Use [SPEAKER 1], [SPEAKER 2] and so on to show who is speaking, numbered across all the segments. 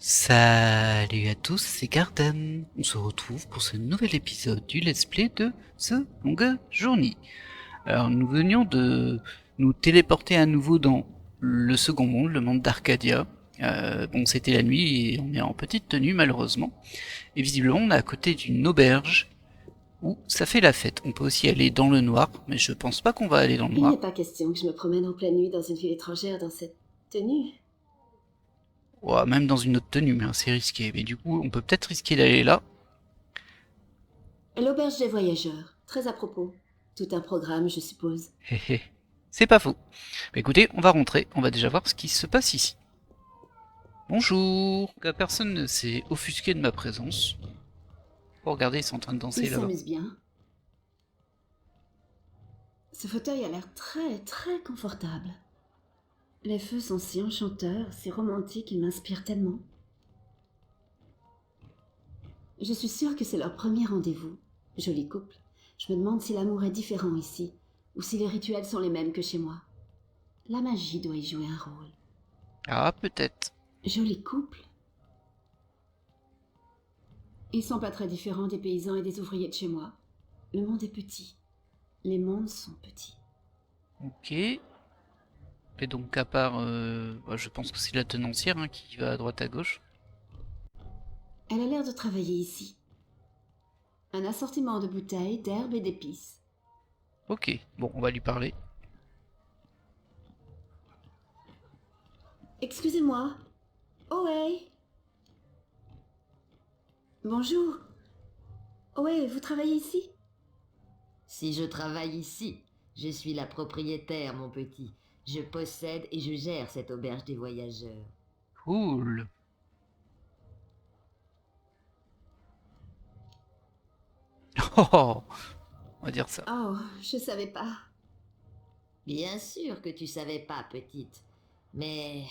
[SPEAKER 1] Salut à tous, c'est Garden. On se retrouve pour ce nouvel épisode du Let's Play de The Long Journey. Alors nous venions de nous téléporter à nouveau dans le second monde, le monde d'Arcadia. Bon, c'était la nuit et on est en petite tenue malheureusement. Et visiblement on est à côté d'une auberge où ça fait la fête. On peut aussi aller dans le noir, mais je pense pas qu'on va aller dans le
[SPEAKER 2] Il
[SPEAKER 1] noir.
[SPEAKER 2] n'est pas question que je me promène en pleine nuit dans une ville étrangère dans cette tenue.
[SPEAKER 1] Ouais, même dans une autre tenue, mais c'est risqué. Mais du coup, on peut peut-être risquer d'aller là.
[SPEAKER 2] L'auberge des voyageurs, très à propos. Tout un programme, je suppose.
[SPEAKER 1] Hé hé. C'est pas faux. Bah écoutez, on va rentrer, on va déjà voir ce qui se passe ici. Bonjour. Personne ne s'est offusqué de ma présence. Oh, regardez, ils sont en train de danser
[SPEAKER 2] Il
[SPEAKER 1] là-bas.
[SPEAKER 2] s'amuse bien. Ce fauteuil a l'air très, très confortable. Les feux sont si enchanteurs, si romantiques, ils m'inspirent tellement. Je suis sûre que c'est leur premier rendez-vous. Joli couple. Je me demande si l'amour est différent ici, ou si les rituels sont les mêmes que chez moi. La magie doit y jouer un rôle.
[SPEAKER 1] Ah, peut-être.
[SPEAKER 2] Joli couple. Ils sont pas très différents des paysans et des ouvriers de chez moi. Le monde est petit. Les mondes sont petits.
[SPEAKER 1] Ok. Et donc, à part... bah, je pense que c'est la tenancière hein, qui va à droite à gauche.
[SPEAKER 2] Elle a l'air de travailler ici. Un assortiment de bouteilles, d'herbes et d'épices.
[SPEAKER 1] Ok, bon, on va lui parler.
[SPEAKER 2] Excusez-moi. Oh ouais. Bonjour. Oh ouais, vous travaillez ici?
[SPEAKER 3] Si je travaille ici, je suis la propriétaire, mon petit. Je possède et je gère cette auberge des voyageurs.
[SPEAKER 1] Cool. Oh, on va dire ça.
[SPEAKER 2] Oh, je savais pas.
[SPEAKER 3] Bien sûr que tu savais pas, petite. Mais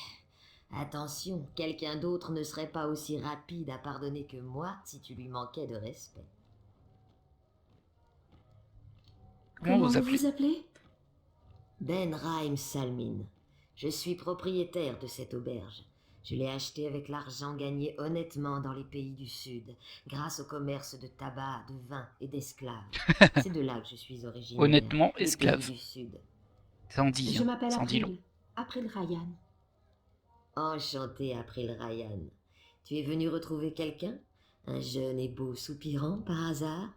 [SPEAKER 3] attention, quelqu'un d'autre ne serait pas aussi rapide à pardonner que moi si tu lui manquais de respect.
[SPEAKER 1] Comment
[SPEAKER 2] Comment
[SPEAKER 1] vous
[SPEAKER 2] vous
[SPEAKER 1] appelez?
[SPEAKER 2] vous appelez?
[SPEAKER 3] Ben Raim Salmin. Je suis propriétaire de cette auberge. Je l'ai achetée avec l'argent gagné honnêtement dans les pays du Sud, grâce au commerce de tabac, de vin et d'esclaves. C'est de là que je suis originaire,
[SPEAKER 1] Honnêtement,
[SPEAKER 3] des pays
[SPEAKER 1] esclave.
[SPEAKER 3] du Sud.
[SPEAKER 1] Ça en dit,
[SPEAKER 2] Je
[SPEAKER 1] hein.
[SPEAKER 2] m'appelle
[SPEAKER 1] Ça en dit long.
[SPEAKER 2] April. April Ryan.
[SPEAKER 3] Enchanté, April Ryan. Tu es venu retrouver quelqu'un? Un jeune et beau soupirant par hasard?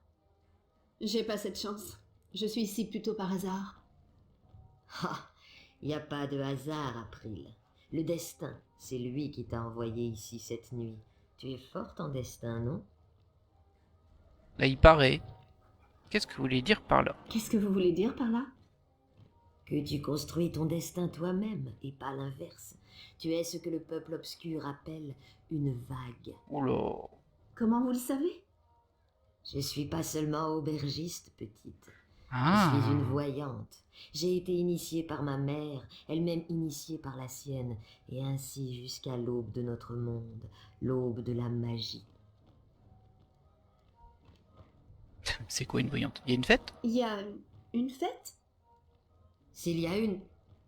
[SPEAKER 2] J'ai pas cette chance. Je suis ici plutôt par hasard.
[SPEAKER 3] Ah, y a pas de hasard, April. Le destin, c'est lui qui t'a envoyé ici cette nuit. Tu es forte en destin, non?
[SPEAKER 1] Là, il paraît. Qu'est-ce que vous voulez dire par là?
[SPEAKER 2] Qu'est-ce que vous voulez dire par là?
[SPEAKER 3] Que tu construis ton destin toi-même et pas l'inverse. Tu es ce que le peuple obscur appelle une vague.
[SPEAKER 1] Oh là.
[SPEAKER 2] Comment vous le savez?
[SPEAKER 3] Je suis pas seulement aubergiste, petite. Je
[SPEAKER 1] Ah.
[SPEAKER 3] suis une voyante. J'ai été initiée par ma mère, elle-même initiée par la sienne, et ainsi jusqu'à l'aube de notre monde, l'aube de la magie.
[SPEAKER 1] C'est quoi une voyante? Il y a une fête?
[SPEAKER 2] Il y a une fête?
[SPEAKER 3] S'il y a une...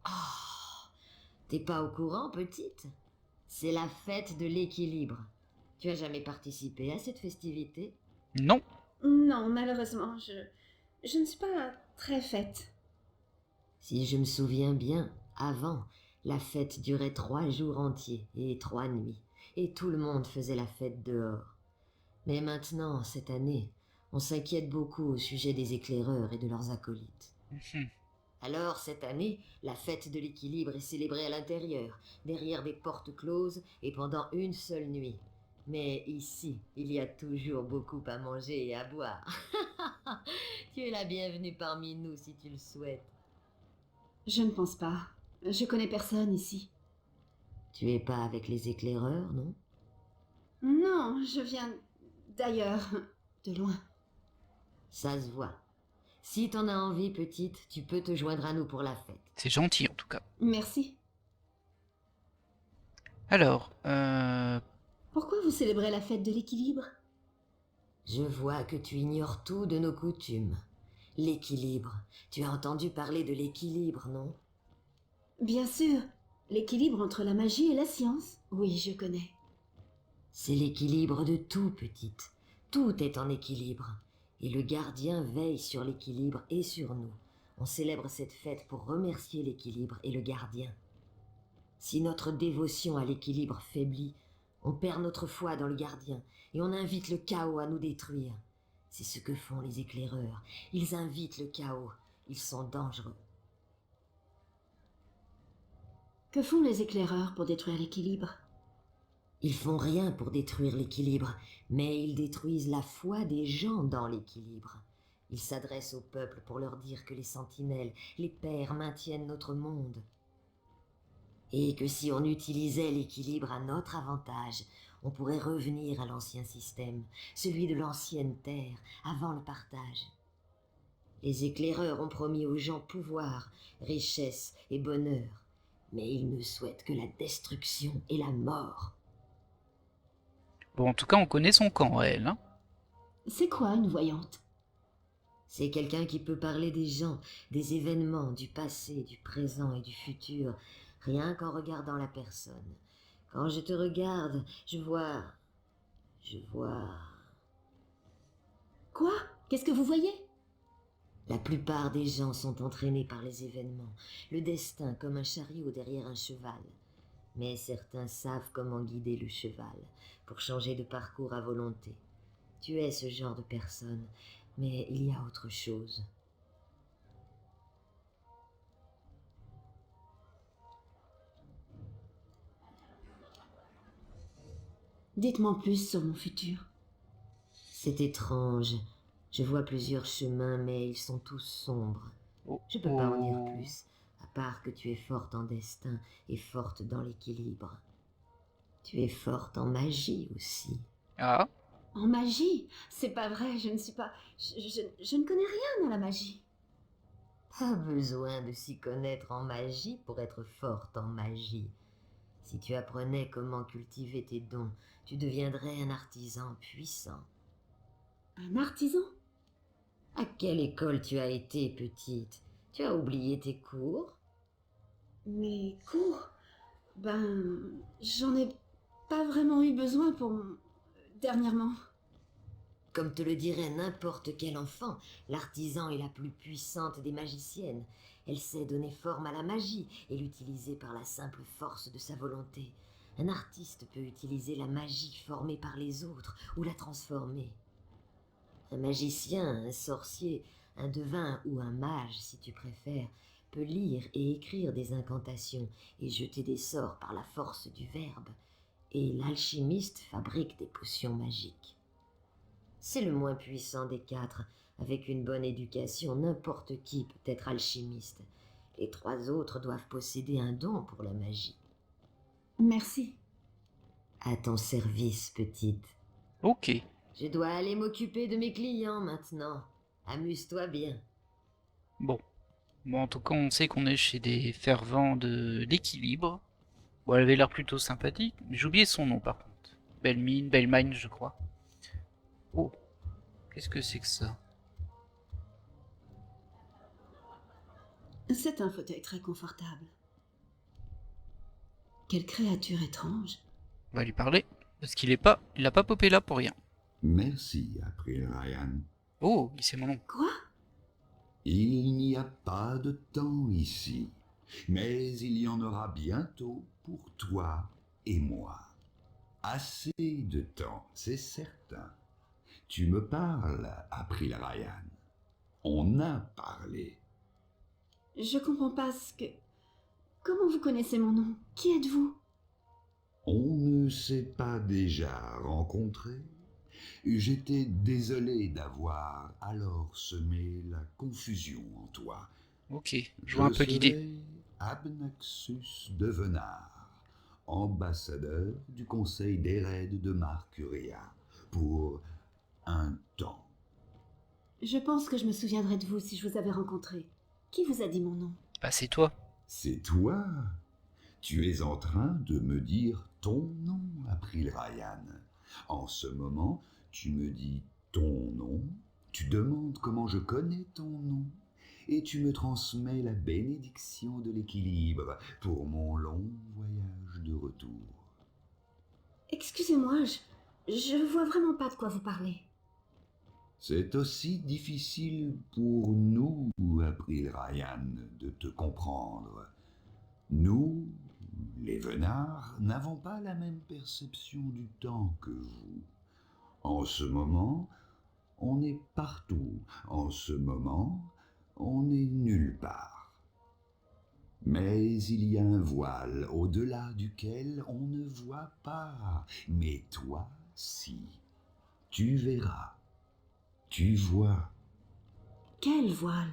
[SPEAKER 3] Oh, t'es pas au courant, petite? C'est la fête de l'équilibre. Tu as jamais participé à cette festivité?
[SPEAKER 1] Non.
[SPEAKER 2] Non, malheureusement, je ne suis pas très faite.
[SPEAKER 3] Si je me souviens bien, avant, la fête durait 3 jours entiers et 3 nuits, et tout le monde faisait la fête dehors. Mais maintenant, cette année, on s'inquiète beaucoup au sujet des éclaireurs et de leurs acolytes. Alors, cette année, la fête de l'équilibre est célébrée à l'intérieur, derrière des portes closes et pendant une seule nuit. Mais ici, il y a toujours beaucoup à manger et à boire. Tu es la bienvenue parmi nous si tu le souhaites.
[SPEAKER 2] Je ne pense pas. Je connais personne ici.
[SPEAKER 3] Tu es pas avec les éclaireurs, non?
[SPEAKER 2] Non, je viens d'ailleurs, de loin.
[SPEAKER 3] Ça se voit. Si t'en as envie, petite, tu peux te joindre à nous pour la fête.
[SPEAKER 1] C'est gentil en tout cas.
[SPEAKER 2] Merci.
[SPEAKER 1] Alors,
[SPEAKER 2] Pourquoi vous célébrez la fête de l'équilibre?
[SPEAKER 3] Je vois que tu ignores tout de nos coutumes. L'équilibre. Tu as entendu parler de l'équilibre, non?
[SPEAKER 2] Bien sûr, l'équilibre entre la magie et la science. Oui, je connais.
[SPEAKER 3] C'est l'équilibre de tout, petite. Tout est en équilibre. Et le gardien veille sur l'équilibre et sur nous. On célèbre cette fête pour remercier l'équilibre et le gardien. Si notre dévotion à l'équilibre faiblit, on perd notre foi dans le gardien et on invite le chaos à nous détruire. C'est ce que font les éclaireurs. Ils invitent le chaos. Ils sont dangereux.
[SPEAKER 2] Que font les éclaireurs pour détruire l'équilibre?
[SPEAKER 3] Ils font rien pour détruire l'équilibre, mais ils détruisent la foi des gens dans l'équilibre. Ils s'adressent au peuple pour leur dire que les sentinelles, les pères maintiennent notre monde. Et que si on utilisait l'équilibre à notre avantage, on pourrait revenir à l'ancien système, celui de l'ancienne terre, avant le partage. Les éclaireurs ont promis aux gens pouvoir, richesse et bonheur, mais ils ne souhaitent que la destruction et la mort.
[SPEAKER 1] Bon, en tout cas, on connaît son camp, elle, hein.
[SPEAKER 2] C'est quoi une voyante?
[SPEAKER 3] C'est quelqu'un qui peut parler des gens, des événements, du passé, du présent et du futur, rien qu'en regardant la personne. Quand je te regarde, je vois...
[SPEAKER 2] Quoi? Qu'est-ce que vous voyez?
[SPEAKER 3] La plupart des gens sont entraînés par les événements, le destin comme un chariot derrière un cheval. Mais certains savent comment guider le cheval pour changer de parcours à volonté. Tu es ce genre de personne, mais il y a autre chose.
[SPEAKER 2] Dites-moi plus sur mon futur.
[SPEAKER 3] C'est étrange. Je vois plusieurs chemins, mais ils sont tous sombres.
[SPEAKER 1] Oh,
[SPEAKER 3] Je peux pas en dire
[SPEAKER 1] oh.
[SPEAKER 3] plus, à part que tu es forte en destin et forte dans l'équilibre. Tu es forte en magie aussi.
[SPEAKER 1] Ah,
[SPEAKER 2] En magie? C'est pas vrai, je ne suis pas... Je ne connais rien à la magie.
[SPEAKER 3] Pas besoin de s'y connaître en magie pour être forte en magie. Si tu apprenais comment cultiver tes dons, tu deviendrais un artisan puissant.
[SPEAKER 2] Un artisan?
[SPEAKER 3] À quelle école tu as été, petite? Tu as oublié tes cours?
[SPEAKER 2] Mes cours? J'en ai pas vraiment eu besoin dernièrement.
[SPEAKER 3] Comme te le dirait n'importe quel enfant, l'artisan est la plus puissante des magiciennes. Elle sait donner forme à la magie et l'utiliser par la simple force de sa volonté. Un artiste peut utiliser la magie formée par les autres ou la transformer. Un magicien, un sorcier, un devin ou un mage, si tu préfères, peut lire et écrire des incantations et jeter des sorts par la force du verbe. Et l'alchimiste fabrique des potions magiques. C'est le moins puissant des quatre. Avec une bonne éducation, n'importe qui peut être alchimiste. Les trois autres doivent posséder un don pour la magie.
[SPEAKER 2] Merci.
[SPEAKER 3] À ton service, petite.
[SPEAKER 1] ok.
[SPEAKER 3] Je dois aller m'occuper de mes clients maintenant. Amuse-toi bien.
[SPEAKER 1] Bon. Bon, en tout cas, on sait qu'on est chez des fervents de l'équilibre. Bon, elle avait l'air plutôt sympathique. J'ai oublié son nom, par contre. Belmine, je crois. Oh. Qu'est-ce que c'est que ça?
[SPEAKER 2] C'est un fauteuil très confortable. Quelle créature étrange.
[SPEAKER 1] On va lui parler. Parce il a pas popé là pour rien.
[SPEAKER 4] Merci, April Ryan.
[SPEAKER 1] Oh, il sait mon nom.
[SPEAKER 2] Quoi?
[SPEAKER 4] Il n'y a pas de temps ici, mais il y en aura bientôt pour toi et moi. Assez de temps, c'est certain. Tu me parles, April Ryan. On a parlé.
[SPEAKER 2] Je comprends pas ce que... Comment vous connaissez mon nom? Qui êtes-vous?
[SPEAKER 4] On ne s'est pas déjà rencontrés? J'étais désolé d'avoir alors semé la confusion en toi.
[SPEAKER 1] Ok, je vois un peu l'idée.
[SPEAKER 4] serai Abnaxus de Venard, ambassadeur du conseil d'Ered de Marcuria, pour un temps.
[SPEAKER 2] Je pense que je me souviendrai de vous si je vous avais rencontré. Qui vous a dit mon nom?
[SPEAKER 1] Bah, c'est toi.
[SPEAKER 4] C'est toi? Tu es en train de me dire ton nom, April Ryan. En ce moment, tu me dis ton nom, tu demandes comment je connais ton nom, et tu me transmets la bénédiction de l'équilibre pour mon long voyage de retour.
[SPEAKER 2] Excusez-moi, Je vois vraiment pas de quoi vous parlez.
[SPEAKER 4] C'est aussi difficile pour nous, April Ryan, de te comprendre. Nous, les Venards, n'avons pas la même perception du temps que vous. En ce moment, on est partout. En ce moment, on est nulle part. Mais il y a un voile au-delà duquel on ne voit pas. Mais toi, si. Tu verras. Tu vois.
[SPEAKER 2] Quel voile?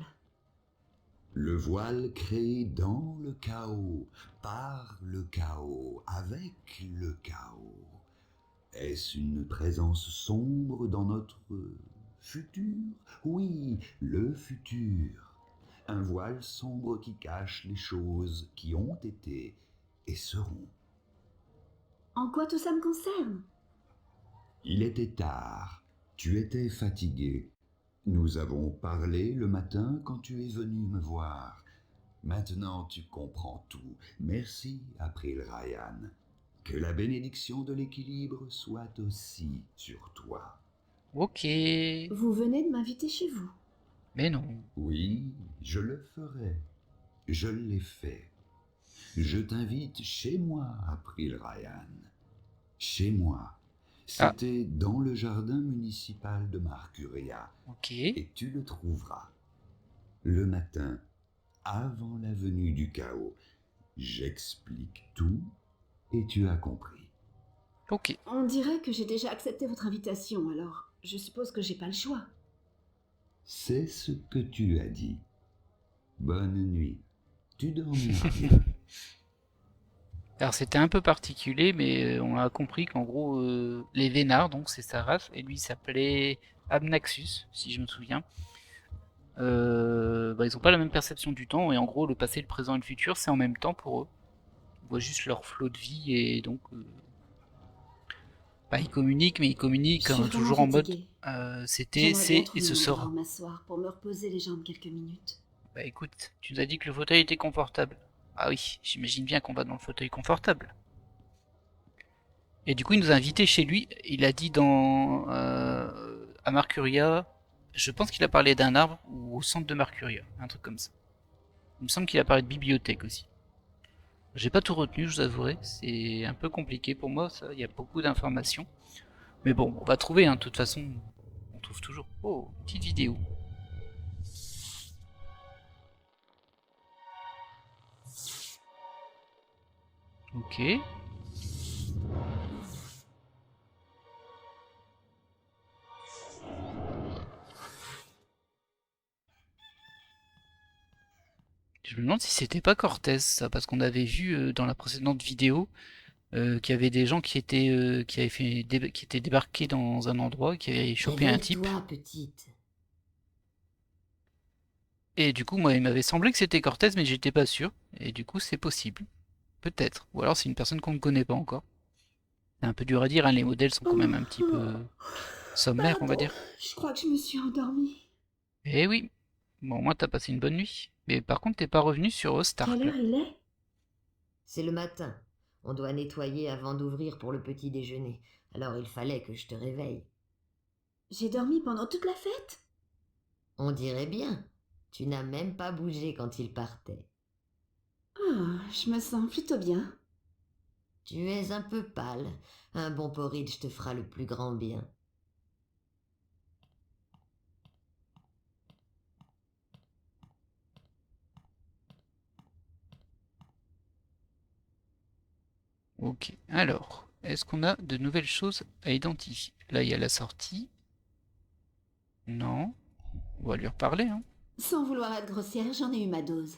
[SPEAKER 4] Le voile créé dans le chaos, par le chaos, avec le chaos. Est-ce une présence sombre dans notre futur? Oui, le futur. Un voile sombre qui cache les choses qui ont été et seront.
[SPEAKER 2] En quoi tout ça me concerne?
[SPEAKER 4] Il était tard. Tu étais fatigué. Nous avons parlé le matin quand tu es venu me voir. Maintenant tu comprends tout. Merci, April Ryan. Que la bénédiction de l'équilibre soit aussi sur toi.
[SPEAKER 1] Ok.
[SPEAKER 2] Vous venez de m'inviter chez vous.
[SPEAKER 1] Mais non.
[SPEAKER 4] Oui, je le ferai. Je l'ai fait. Je t'invite chez moi, April Ryan. Chez moi.
[SPEAKER 1] Ah.
[SPEAKER 4] C'était dans le jardin municipal de Marcuria.
[SPEAKER 1] Ok.
[SPEAKER 4] Et tu le trouveras. Le matin, avant la venue du chaos, j'explique tout et tu as compris.
[SPEAKER 1] Ok.
[SPEAKER 2] On dirait que j'ai déjà accepté votre invitation, alors je suppose que j'ai pas le choix.
[SPEAKER 4] C'est ce que tu as dit. Bonne nuit. Tu dormiras bien.
[SPEAKER 1] Alors c'était un peu particulier, mais on a compris qu'en gros, les Vénards, donc c'est sa race, et lui il s'appelait Abnaxus, si je me souviens. Ils ont pas la même perception du temps, et en gros le passé, le présent et le futur, c'est en même temps pour eux. On voit juste leur flot de vie, et donc... ils communiquent, mais ils communiquent
[SPEAKER 2] Je suis vraiment
[SPEAKER 1] toujours en mode
[SPEAKER 2] fatiguée.
[SPEAKER 1] c'était,
[SPEAKER 2] J'aimerais bien
[SPEAKER 1] c'est et
[SPEAKER 2] trouver
[SPEAKER 1] ce
[SPEAKER 2] un endroit
[SPEAKER 1] sera.
[SPEAKER 2] où m'asseoir pour me reposer les jambes quelques minutes.
[SPEAKER 1] Bah écoute, tu nous as dit que le fauteuil était confortable. Ah oui, j'imagine bien qu'on va dans le fauteuil confortable. Et du coup, il nous a invités chez lui. Il a dit à Marcuria, je pense qu'il a parlé d'un arbre ou au centre de Marcuria, un truc comme ça. Il me semble qu'il a parlé de bibliothèque aussi. J'ai pas tout retenu, je vous avouerai. C'est un peu compliqué pour moi, ça. Il y a beaucoup d'informations. Mais bon, on va trouver, hein. De toute façon, on trouve toujours. Oh, petite vidéo. Ok. Je me demande si c'était pas Cortez, ça, parce qu'on avait vu dans la précédente vidéo qu'il y avait des gens qui avaient qui étaient débarqués dans un endroit, qui avaient chopé un type.
[SPEAKER 3] Réveille-toi, petite.
[SPEAKER 1] Et du coup, moi, il m'avait semblé que c'était Cortez, mais j'étais pas sûr. Et du coup, c'est possible. Peut-être. Ou alors c'est une personne qu'on ne connaît pas encore. C'est un peu dur à dire, hein, les modèles sont quand même un petit peu sommaires, on va
[SPEAKER 2] Pardon,
[SPEAKER 1] dire.
[SPEAKER 2] je crois que je me suis endormie.
[SPEAKER 1] Eh oui. Bon, au moins, t'as passé une bonne nuit. Mais par contre, t'es pas revenu sur Ostark,
[SPEAKER 2] Quelle
[SPEAKER 1] là.
[SPEAKER 2] heure il est?
[SPEAKER 3] C'est le matin. On doit nettoyer avant d'ouvrir pour le petit déjeuner. Alors il fallait que je te réveille.
[SPEAKER 2] J'ai dormi pendant toute la fête?
[SPEAKER 3] On dirait bien. Tu n'as même pas bougé quand il partait.
[SPEAKER 2] Ah, je me sens plutôt bien.
[SPEAKER 3] Tu es un peu pâle. Un bon porridge te fera le plus grand bien.
[SPEAKER 1] Ok, alors, est-ce qu'on a de nouvelles choses à identifier? Là, il y a la sortie. Non. On va lui reparler, hein.
[SPEAKER 2] Sans vouloir être grossière, j'en ai eu ma dose.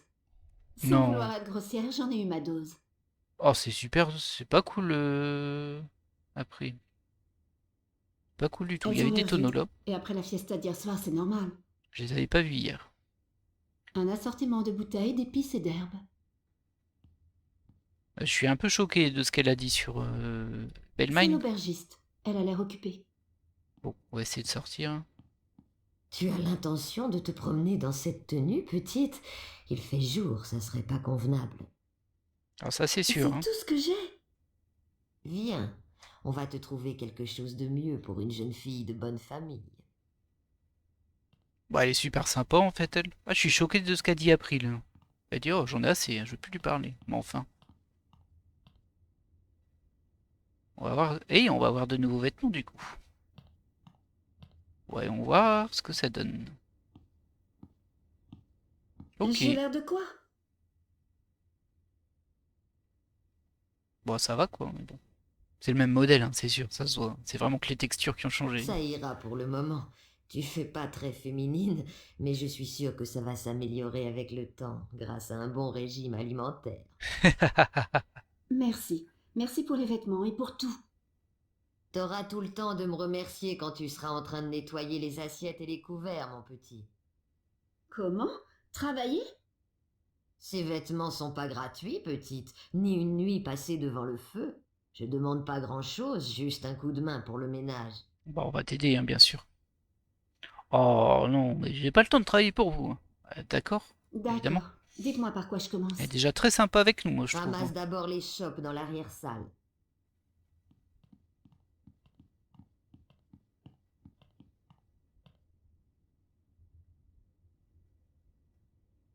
[SPEAKER 2] Sans
[SPEAKER 1] Non.
[SPEAKER 2] vouloir être grossière, j'en ai eu ma dose.
[SPEAKER 1] Oh, c'est super, c'est pas cool, après. Pas cool du tout. Il y
[SPEAKER 2] Elles ont
[SPEAKER 1] avait des
[SPEAKER 2] l'air
[SPEAKER 1] tonneaux
[SPEAKER 2] vides.
[SPEAKER 1] là.
[SPEAKER 2] Et après la fiesta d'hier soir, c'est normal.
[SPEAKER 1] Je les avais pas vus hier.
[SPEAKER 2] Un assortiment de bouteilles, d'épices et d'herbes.
[SPEAKER 1] Je suis un peu choqué de ce qu'elle a dit sur
[SPEAKER 2] C'est
[SPEAKER 1] Bellmine.
[SPEAKER 2] l'aubergiste. Elle a l'air occupée.
[SPEAKER 1] Bon, on va essayer de sortir, hein.
[SPEAKER 3] Tu as l'intention de te promener dans cette tenue, petite? Il fait jour, ça serait pas convenable.
[SPEAKER 1] Alors ça, c'est
[SPEAKER 2] C'est
[SPEAKER 1] sûr, hein.
[SPEAKER 2] tout ce que j'ai.
[SPEAKER 3] Viens, On va te trouver quelque chose de mieux pour une jeune fille de bonne famille.
[SPEAKER 1] Bah, elle est super sympa en fait, elle. Ah, je suis choqué de ce qu'a dit April. Elle dit, oh, j'en ai assez, hein, je veux plus lui parler. Mais enfin. On va voir. Et on va avoir de nouveaux vêtements du coup. Ouais, on va voir ce que ça donne. Ok.
[SPEAKER 2] J'ai l'air de quoi?
[SPEAKER 1] Bon, ça va quoi, mais bon. C'est le même modèle, hein, c'est sûr, ça se voit. C'est vraiment que les textures qui ont changé.
[SPEAKER 3] Ça ira pour le moment. Tu fais pas très féminine, mais je suis sûre que ça va s'améliorer avec le temps, grâce à un bon régime alimentaire.
[SPEAKER 2] Merci. Merci pour les vêtements et pour tout.
[SPEAKER 3] T'auras tout le temps de me remercier quand tu seras en train de nettoyer les assiettes et les couverts, mon petit.
[SPEAKER 2] Comment? Travailler?
[SPEAKER 3] Ces vêtements sont pas gratuits, petite, ni une nuit passée devant le feu. Je demande pas grand-chose, juste un coup de main pour le ménage.
[SPEAKER 1] Bon, on va t'aider, hein, bien sûr. Oh non, mais j'ai pas le temps de travailler pour vous, hein. D'accord, évidemment.
[SPEAKER 2] D'accord. Dites-moi par quoi je commence.
[SPEAKER 1] Elle est déjà très sympa avec nous, moi, je trouve,
[SPEAKER 3] Ramasse
[SPEAKER 1] hein.
[SPEAKER 3] d'abord les chopes dans l'arrière-salle.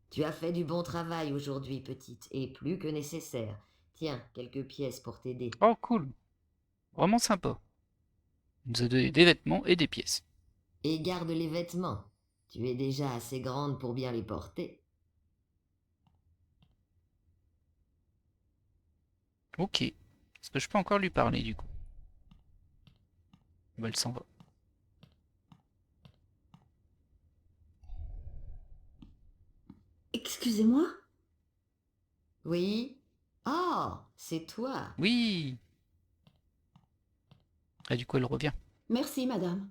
[SPEAKER 3] Tu as fait du bon travail aujourd'hui, petite, et plus que nécessaire. Tiens, quelques pièces pour t'aider.
[SPEAKER 1] Oh, cool. Vraiment sympa. Elle nous a donné des vêtements et des pièces.
[SPEAKER 3] Et garde les vêtements. Tu es déjà assez grande pour bien les porter.
[SPEAKER 1] Ok. Est-ce que je peux encore lui parler, du coup? Bah, elle s'en va.
[SPEAKER 2] Excusez-moi?
[SPEAKER 3] Oui? Oh, c'est toi.
[SPEAKER 1] Oui. Et du coup, elle revient.
[SPEAKER 2] Merci, madame.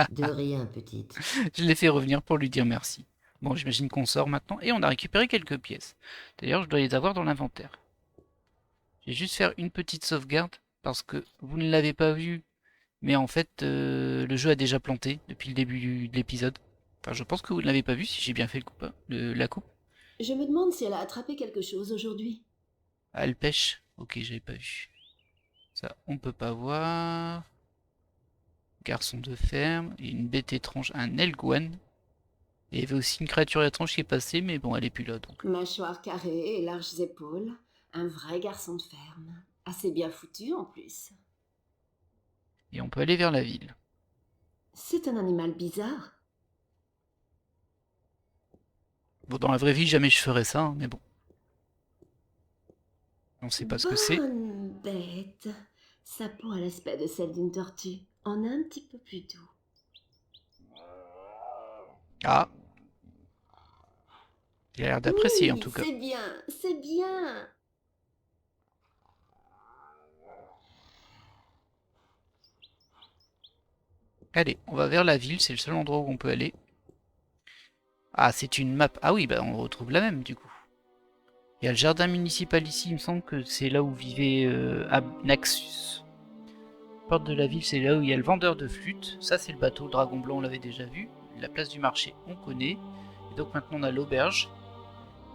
[SPEAKER 3] De rien, petite.
[SPEAKER 1] Je l'ai fait revenir pour lui dire merci. Bon, j'imagine qu'on sort maintenant et on a récupéré quelques pièces. D'ailleurs, je dois les avoir dans l'inventaire. Je vais juste faire une petite sauvegarde parce que vous ne l'avez pas vu, mais en fait, le jeu a déjà planté depuis le début de l'épisode. Enfin, je pense que vous ne l'avez pas vu si j'ai bien fait la coupe.
[SPEAKER 2] Je me demande si elle a attrapé quelque chose aujourd'hui.
[SPEAKER 1] Ah, elle pêche. Ok, j'avais pas vu. Ça, on peut pas voir. Garçon de ferme, et une bête étrange, un Elguan. Et il y avait aussi une créature étrange qui est passée, mais bon, elle est plus là donc.
[SPEAKER 2] Mâchoire carrée et larges épaules. Un vrai garçon de ferme. Assez bien foutu en plus.
[SPEAKER 1] Et on peut aller vers la ville.
[SPEAKER 2] C'est un animal bizarre.
[SPEAKER 1] Bon, dans la vraie vie, jamais je ferais ça, hein, mais bon. On sait pas ce que c'est.
[SPEAKER 2] Bonne bête. Sa peau a l'aspect de celle d'une tortue. En un petit peu plus doux.
[SPEAKER 1] Ah, il a l'air d'apprécier en
[SPEAKER 2] Oui,
[SPEAKER 1] tout cas.
[SPEAKER 2] c'est bien, c'est bien.
[SPEAKER 1] Allez, on va vers la ville, c'est le seul endroit où on peut aller. Ah, c'est une map. Ah oui, bah on retrouve la même du coup. Il y a le jardin municipal ici, il me semble que c'est là où vivait Naxus. Porte de la ville, c'est là où il y a le vendeur de flûte. Ça, c'est le bateau, le dragon blanc, on l'avait déjà vu. La place du marché, on connaît. Et donc maintenant, on a l'auberge.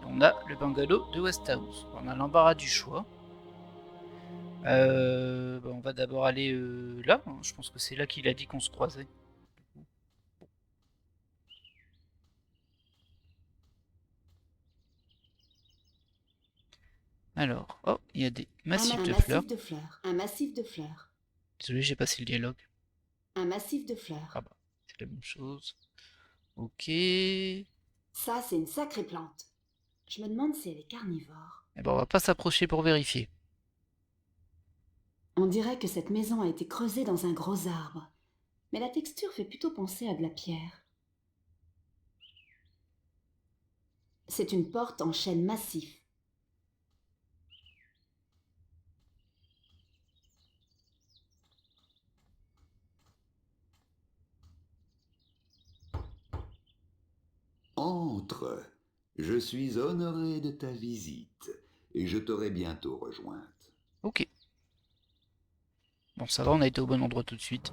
[SPEAKER 1] Et on a le bungalow de Westhouse. On a l'embarras du choix. Bah, on va d'abord aller là. Je pense que c'est là qu'il a dit qu'on se croisait. Alors, oh, il y a des massifs de fleurs.
[SPEAKER 2] Massif de fleurs. Un massif de fleurs.
[SPEAKER 1] Désolé, j'ai passé le dialogue.
[SPEAKER 2] Un massif de fleurs.
[SPEAKER 1] Ah bah, c'est la même chose. Ok.
[SPEAKER 2] Ça, c'est une sacrée plante. Je me demande si elle est carnivore.
[SPEAKER 1] Eh ben, on va pas s'approcher pour vérifier.
[SPEAKER 2] On dirait que cette maison a été creusée dans un gros arbre. Mais la texture fait plutôt penser à de la pierre. C'est une porte en chêne massif.
[SPEAKER 4] Entre. Je suis honoré de ta visite et je t'aurai bientôt rejointe.
[SPEAKER 1] Ok. Bon, ça va, on a été au bon endroit tout de suite.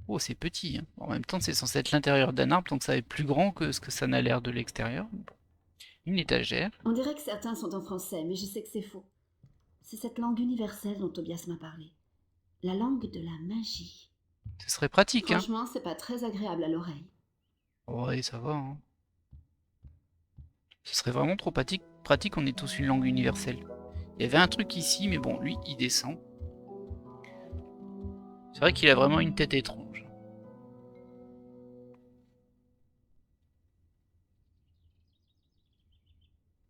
[SPEAKER 1] Oh, c'est petit, hein. En même temps, c'est censé être l'intérieur d'un arbre, donc ça va être plus grand que ce que ça n'a l'air de l'extérieur. Bon. Une étagère.
[SPEAKER 2] On dirait que certains sont en français, mais je sais que c'est faux. C'est cette langue universelle dont Tobias m'a parlé. La langue de la magie.
[SPEAKER 1] Ce serait pratique, hein.
[SPEAKER 2] Franchement, c'est pas très agréable à l'oreille.
[SPEAKER 1] Ouais, ça va, hein. Ce serait vraiment trop pratique, on est tous une langue universelle. Il y avait un truc ici, mais bon, lui, il descend. C'est vrai qu'il a vraiment une tête étrange.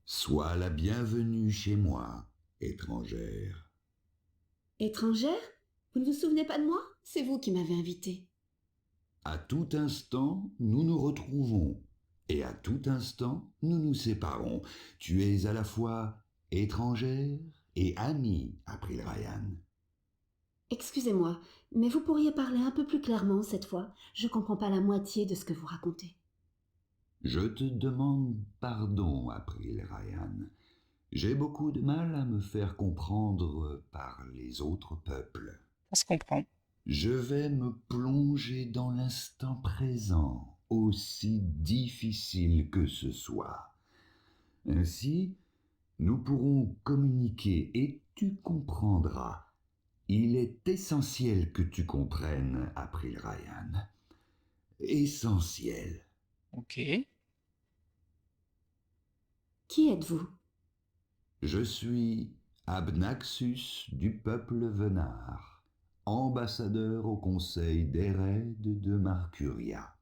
[SPEAKER 4] Sois la bienvenue chez moi, étrangère.
[SPEAKER 2] Étrangère? Vous ne vous souvenez pas de moi? C'est vous qui m'avez invité.
[SPEAKER 4] À tout instant, nous nous retrouvons, et à tout instant, nous nous séparons. Tu es à la fois étrangère et amie, April Ryan.
[SPEAKER 2] Excusez-moi, mais vous pourriez parler un peu plus clairement cette fois. Je comprends pas la moitié de ce que vous racontez.
[SPEAKER 4] Je te demande pardon, April Ryan. J'ai beaucoup de mal à me faire comprendre par les autres peuples.
[SPEAKER 1] Ça se comprend.
[SPEAKER 4] Je vais me plonger dans l'instant présent, aussi difficile que ce soit. Ainsi, nous pourrons communiquer et tu comprendras. Il est essentiel que tu comprennes, April Ryan. Essentiel.
[SPEAKER 1] Ok.
[SPEAKER 2] Qui êtes-vous?
[SPEAKER 4] Je suis Abnaxus du peuple Venard, ambassadeur au conseil d'Ered de Marcuria.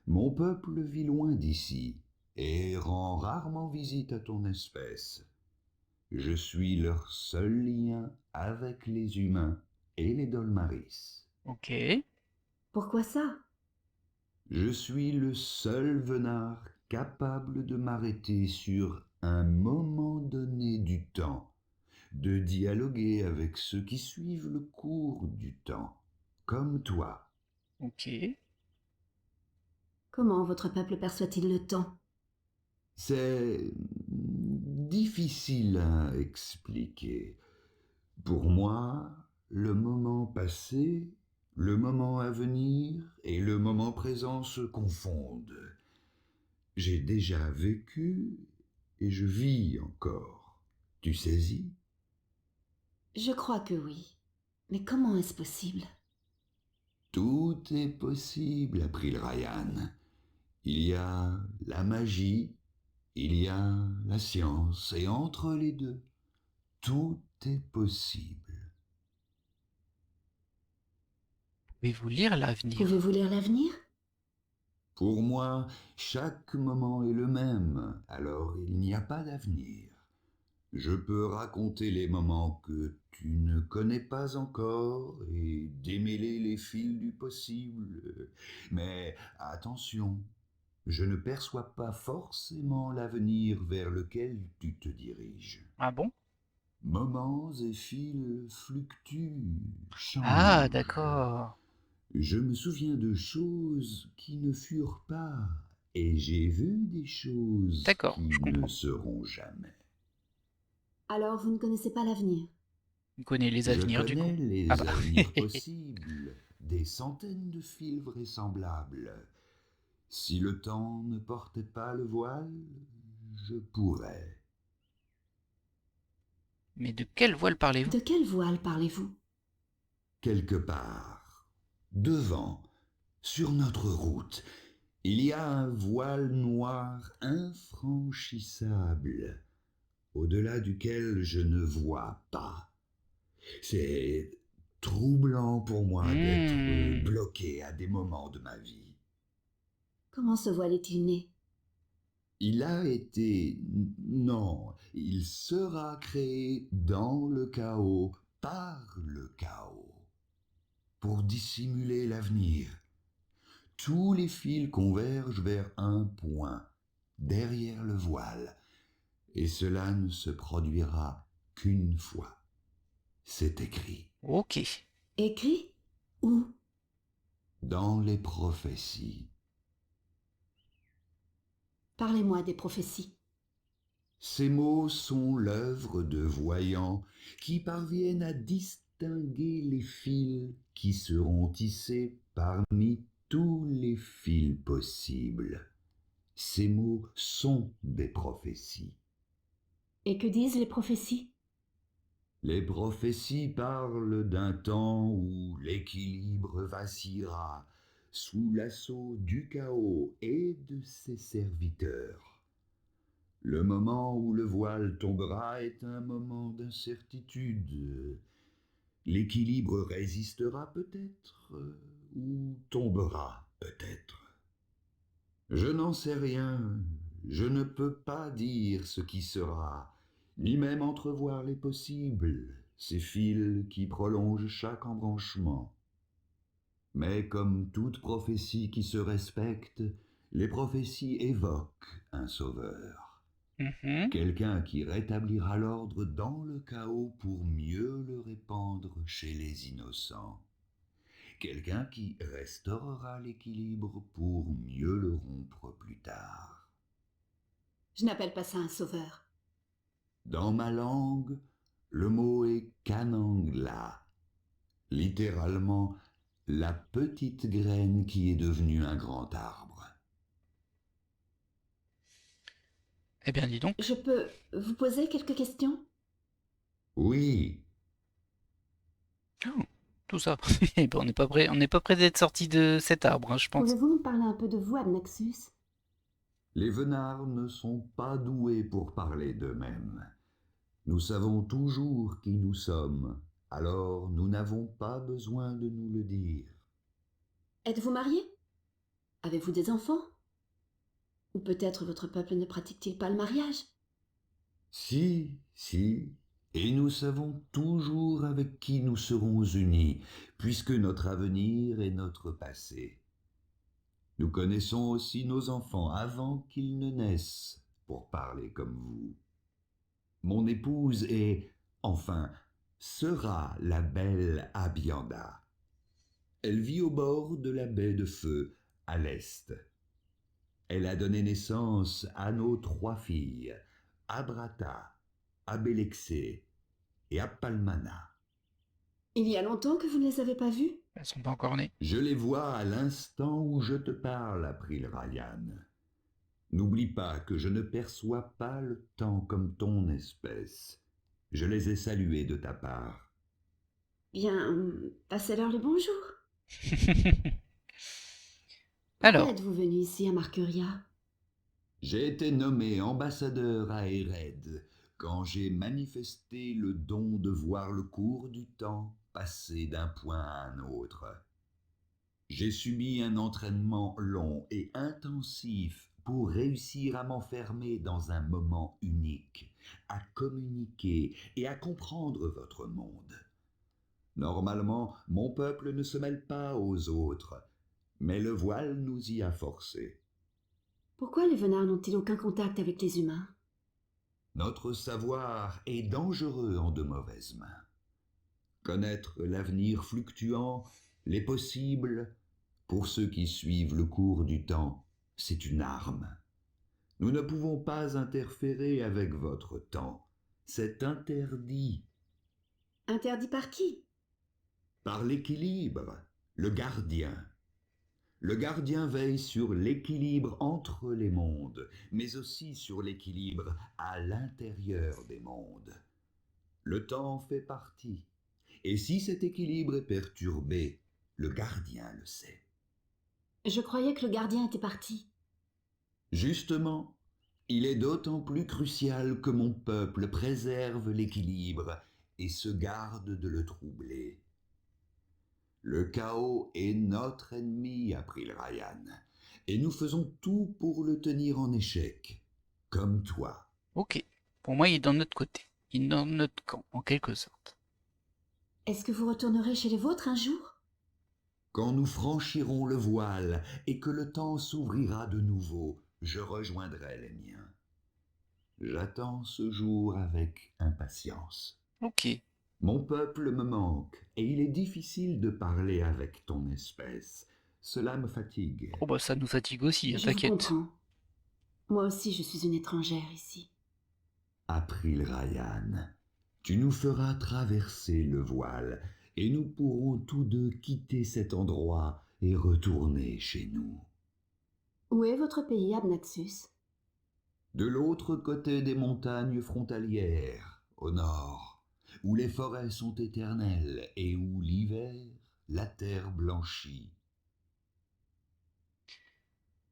[SPEAKER 4] Mon peuple vit loin d'ici et rend rarement visite à ton espèce. Je suis leur seul lien avec les humains et les Dolmaris.
[SPEAKER 1] Ok.
[SPEAKER 2] Pourquoi ça?
[SPEAKER 4] Je suis le seul venard capable de m'arrêter sur un moment donné du temps, de dialoguer avec ceux qui suivent le cours du temps, comme toi.
[SPEAKER 1] Ok.
[SPEAKER 2] Comment votre peuple perçoit-il le temps?
[SPEAKER 4] C'est difficile à expliquer. Pour moi, le moment passé, le moment à venir et le moment présent se confondent. J'ai déjà vécu et je vis encore. Tu saisis?
[SPEAKER 2] Je crois que oui. Mais comment est-ce possible?
[SPEAKER 4] Tout est possible, April Ryan. Il y a la magie, il y a la science, et entre les deux, tout est possible.
[SPEAKER 1] Pouvez-vous lire l'avenir?
[SPEAKER 2] Pouvez-vous lire l'avenir?
[SPEAKER 4] Pour moi, chaque moment est le même, alors il n'y a pas d'avenir. Je peux raconter les moments que tu ne connais pas encore et démêler les fils du possible. Mais attention, je ne perçois pas forcément l'avenir vers lequel tu te diriges.
[SPEAKER 1] Ah bon?
[SPEAKER 4] Moments et fils fluctuent,
[SPEAKER 1] Ah,
[SPEAKER 4] changent.
[SPEAKER 1] d'accord.
[SPEAKER 4] Je me souviens de choses qui ne furent pas, et j'ai vu des choses
[SPEAKER 1] D'accord,
[SPEAKER 4] qui
[SPEAKER 1] je
[SPEAKER 4] ne
[SPEAKER 1] comprends.
[SPEAKER 4] seront jamais.
[SPEAKER 2] Alors vous ne connaissez pas l'avenir?
[SPEAKER 1] On connaît les
[SPEAKER 4] Je
[SPEAKER 1] avenirs du coup.
[SPEAKER 4] connais
[SPEAKER 1] Ah
[SPEAKER 4] les
[SPEAKER 1] bah.
[SPEAKER 4] avenirs possibles, des centaines de fils vraisemblables. Si le temps ne portait pas le voile, je pourrais.
[SPEAKER 1] Mais de quelle voile parlez-vous?
[SPEAKER 2] De quel voile parlez-vous?
[SPEAKER 4] Quelque part, devant, sur notre route, il y a un voile noir infranchissable, au-delà duquel je ne vois pas. C'est troublant pour moi d'être
[SPEAKER 1] Hmm.
[SPEAKER 4] bloqué à des moments de ma vie.
[SPEAKER 2] Comment ce voile est-il né?
[SPEAKER 4] Il a été, non, il sera créé dans le chaos, par le chaos, pour dissimuler l'avenir. Tous les fils convergent vers un point, derrière le voile, et cela ne se produira qu'une fois. C'est écrit
[SPEAKER 1] Ok.
[SPEAKER 2] Écrit? Où?
[SPEAKER 4] dans les prophéties.
[SPEAKER 2] Parlez-moi des prophéties.
[SPEAKER 4] Ces mots sont l'œuvre de voyants qui parviennent à distinguer les fils qui seront tissés parmi tous les fils possibles. Ces mots sont des prophéties.
[SPEAKER 2] Et que disent les prophéties?
[SPEAKER 4] Les prophéties parlent d'un temps où l'équilibre vacillera sous l'assaut du chaos et de ses serviteurs. Le moment où le voile tombera est un moment d'incertitude. L'équilibre résistera peut-être ou tombera peut-être. Je n'en sais rien, je ne peux pas dire ce qui sera, ni même entrevoir les possibles, ces fils qui prolongent chaque embranchement. Mais comme toute prophétie qui se respecte, les prophéties évoquent un sauveur.
[SPEAKER 1] Mhm.
[SPEAKER 4] Quelqu'un qui rétablira l'ordre dans le chaos pour mieux le répandre chez les innocents. Quelqu'un qui restaurera l'équilibre pour mieux le rompre plus tard.
[SPEAKER 2] Je n'appelle pas ça un sauveur.
[SPEAKER 4] Dans ma langue, le mot est Kanangla, littéralement la petite graine qui est devenue un grand arbre.
[SPEAKER 1] Eh bien, dis donc.
[SPEAKER 2] Je peux vous poser quelques questions?
[SPEAKER 4] Oui,
[SPEAKER 1] Oh, tout ça. Eh ben, on n'est pas près d'être sorti de cet arbre, hein, je pense.
[SPEAKER 2] Pouvez-vous nous parler un peu de vous, Abnaxus?
[SPEAKER 4] les venards ne sont pas doués pour parler d'eux-mêmes. Nous savons toujours qui nous sommes, alors nous n'avons pas besoin de nous le dire.
[SPEAKER 2] Êtes-vous marié? Avez-vous des enfants? Ou peut-être votre peuple ne pratique-t-il pas le mariage?
[SPEAKER 4] Si, et nous savons toujours avec qui nous serons unis, puisque notre avenir est notre passé. Nous connaissons aussi nos enfants avant qu'ils ne naissent, pour parler comme vous. Mon épouse est, enfin, sera la belle Abianda. Elle vit au bord de la baie de Feu, à l'est. Elle a donné naissance à nos 3 filles, Abrata, Abélexé et Appalmana.
[SPEAKER 2] Il y a longtemps que vous ne les avez pas vus?
[SPEAKER 1] Elles sont pas encore nées.
[SPEAKER 4] Je les vois à l'instant où je te parle, April Ryan. N'oublie pas que je ne perçois pas le temps comme ton espèce. Je les ai saluées de ta part.
[SPEAKER 2] Bien, passez-leur le bonjour. Pourquoi
[SPEAKER 1] Alors,
[SPEAKER 2] êtes-vous venu ici à Marcuria?
[SPEAKER 4] J'ai été nommé ambassadeur à Ered quand j'ai manifesté le don de voir le cours du temps passer d'un point à un autre. J'ai subi un entraînement long et intensif pour réussir à m'enfermer dans un moment unique, à communiquer et à comprendre votre monde. Normalement, mon peuple ne se mêle pas aux autres, mais le voile nous y a forcés.
[SPEAKER 2] Pourquoi les venards n'ont-ils aucun contact avec les humains?
[SPEAKER 4] Notre savoir est dangereux en de mauvaises mains. Connaître l'avenir fluctuant, les possibles, pour ceux qui suivent le cours du temps, c'est une arme. Nous ne pouvons pas interférer avec votre temps. C'est interdit.
[SPEAKER 2] Interdit par qui?
[SPEAKER 4] Par l'équilibre, le gardien. Le gardien veille sur l'équilibre entre les mondes, mais aussi sur l'équilibre à l'intérieur des mondes. Le temps en fait partie. Et si cet équilibre est perturbé, le gardien le sait.
[SPEAKER 2] Je croyais que le gardien était parti.
[SPEAKER 4] Justement, il est d'autant plus crucial que mon peuple préserve l'équilibre et se garde de le troubler. Le chaos est notre ennemi, April Ryan, et nous faisons tout pour le tenir en échec, comme toi.
[SPEAKER 1] ok. Pour moi, il est dans notre côté. Il est dans notre camp, en quelque sorte.
[SPEAKER 2] Est-ce que vous retournerez chez les vôtres un jour?
[SPEAKER 4] Quand nous franchirons le voile et que le temps s'ouvrira de nouveau, je rejoindrai les miens. J'attends ce jour avec impatience.
[SPEAKER 1] Ok.
[SPEAKER 4] Mon peuple me manque, et il est difficile de parler avec ton espèce. Cela me fatigue.
[SPEAKER 1] Oh bah ça nous fatigue aussi, hein,
[SPEAKER 2] Je vous
[SPEAKER 1] t'inquiète.
[SPEAKER 2] comprends. Moi aussi, je suis une étrangère ici.
[SPEAKER 4] April Ryan, tu nous feras traverser le voile, et nous pourrons tous deux quitter cet endroit et retourner chez nous.
[SPEAKER 2] Où est votre pays, Abnaxus?
[SPEAKER 4] De l'autre côté des montagnes frontalières, au nord, où les forêts sont éternelles et où l'hiver, la terre blanchit.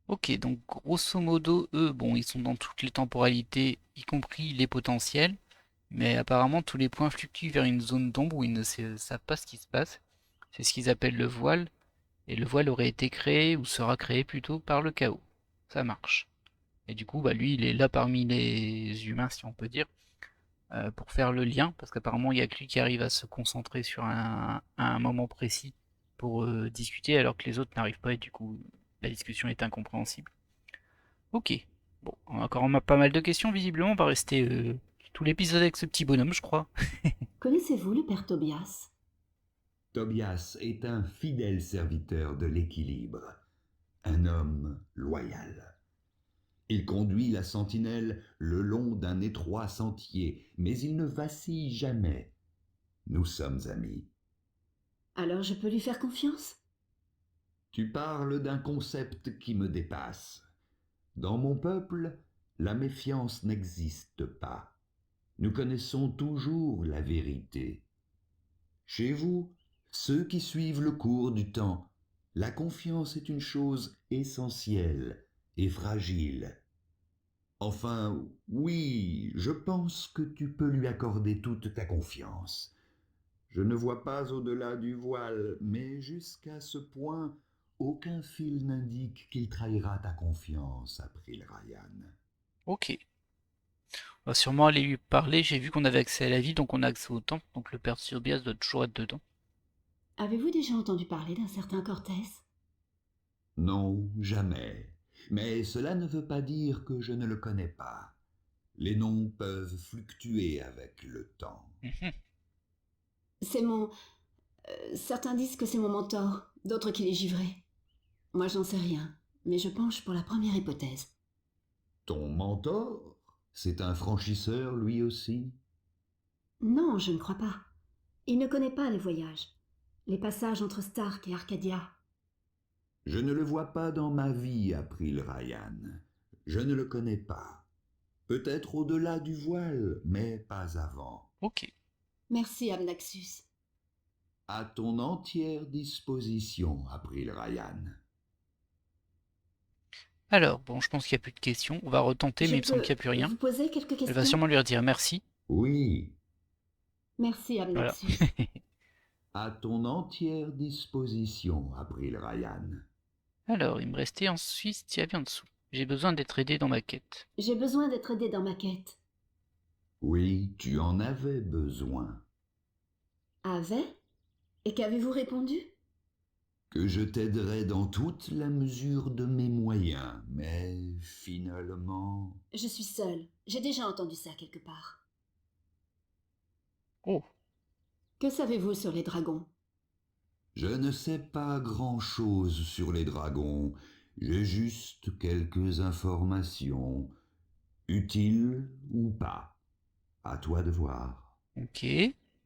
[SPEAKER 1] Ok, donc grosso modo, eux, bon, ils sont dans toutes les temporalités, y compris les potentiels, mais apparemment tous les points fluctuent vers une zone d'ombre où ils ne savent pas ce qui se passe. C'est ce qu'ils appellent le voile, et le voile aurait été créé, ou sera créé plutôt, par le chaos. Ça marche. Et du coup, bah lui, il est là parmi les humains, si on peut dire, pour faire le lien, parce qu'apparemment, il n'y a que lui qui arrive à se concentrer sur un moment précis pour discuter, alors que les autres n'arrivent pas, et du coup, la discussion est incompréhensible. Ok. Bon, on a encore pas mal de questions, visiblement, on va rester tout l'épisode avec ce petit bonhomme, je crois.
[SPEAKER 2] Connaissez-vous le père Tobias?
[SPEAKER 4] Tobias est un fidèle serviteur de l'équilibre, un homme loyal. Il conduit la sentinelle le long d'un étroit sentier, mais il ne vacille jamais. Nous sommes amis.
[SPEAKER 2] Alors je peux lui faire confiance?
[SPEAKER 4] Tu parles d'un concept qui me dépasse. Dans mon peuple, la méfiance n'existe pas. Nous connaissons toujours la vérité. Chez vous, ceux qui suivent le cours du temps, la confiance est une chose essentielle et fragile. Enfin, oui, je pense que tu peux lui accorder toute ta confiance. Je ne vois pas au-delà du voile, mais jusqu'à ce point, aucun fil n'indique qu'il trahira ta confiance, April Ryan.
[SPEAKER 1] Ok. On va sûrement aller lui parler, j'ai vu qu'on avait accès à la vie, donc on a accès au temps, donc le père Tobias doit toujours être dedans.
[SPEAKER 2] Avez-vous déjà entendu parler d'un certain Cortés?
[SPEAKER 4] Non, jamais. Mais cela ne veut pas dire que je ne le connais pas. Les noms peuvent fluctuer avec le temps.
[SPEAKER 1] Mhm.
[SPEAKER 2] C'est mon... certains disent que c'est mon mentor, d'autres qu'il est givré. Moi j'en sais rien, mais je penche pour la première hypothèse.
[SPEAKER 4] Ton mentor, c'est un franchisseur lui aussi?
[SPEAKER 2] Non, je ne crois pas. Il ne connaît pas les voyages, les passages entre Stark et Arcadia.
[SPEAKER 4] Je ne le vois pas dans ma vie, April Ryan. Je ne le connais pas. Peut-être au-delà du voile, mais pas avant.
[SPEAKER 1] Ok.
[SPEAKER 2] Merci, Amnaxus.
[SPEAKER 4] À ton entière disposition, April Ryan.
[SPEAKER 1] Alors, bon, je pense qu'il n'y a plus de questions. On va retenter,
[SPEAKER 2] Je
[SPEAKER 1] mais il me semble qu'il
[SPEAKER 2] peux
[SPEAKER 1] n'y a plus rien.
[SPEAKER 2] vous poser quelques
[SPEAKER 1] Elle va
[SPEAKER 2] questions?
[SPEAKER 1] sûrement lui redire merci.
[SPEAKER 4] Oui,
[SPEAKER 2] Merci,
[SPEAKER 1] Voilà.
[SPEAKER 2] Amnaxus.
[SPEAKER 4] à ton entière disposition, April Ryan.
[SPEAKER 1] Alors, il me restait ensuite il y avait en dessous. J'ai besoin d'être aidé dans ma quête.
[SPEAKER 2] J'ai besoin d'être aidé dans ma quête.
[SPEAKER 4] Oui, tu en avais besoin.
[SPEAKER 2] Avait? Et qu'avez-vous répondu?
[SPEAKER 4] Que je t'aiderais dans toute la mesure de mes moyens, mais finalement...
[SPEAKER 2] Je suis seule. J'ai déjà entendu ça quelque part.
[SPEAKER 1] Oh,
[SPEAKER 2] Que savez-vous sur les dragons?
[SPEAKER 4] Je ne sais pas grand-chose sur les dragons, j'ai juste quelques informations, utiles ou pas. À toi de voir.
[SPEAKER 1] ok.